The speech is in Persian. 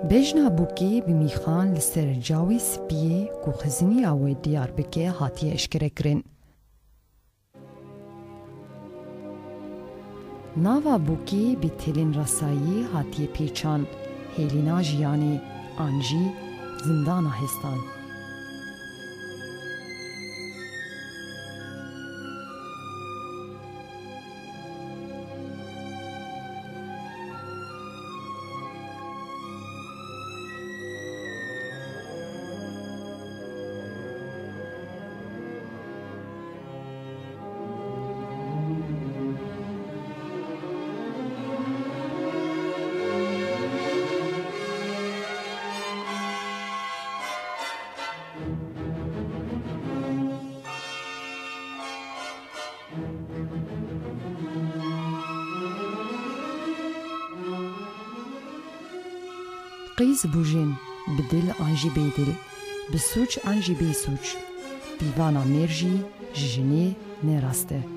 بجنا بوکی بمیخان لسر جاوی سپیه کو خزنی آوی دیار بکه هاتی اشکره کرن. ناوا بوکی بی تلین رسایی هاتی پیچان هیلینا جیانی آنجی زندان هستان. قیز بوجین بدل آنجی بیدل بسوچ آنجی بی سوچ بیوانا مرجی جنی نراسته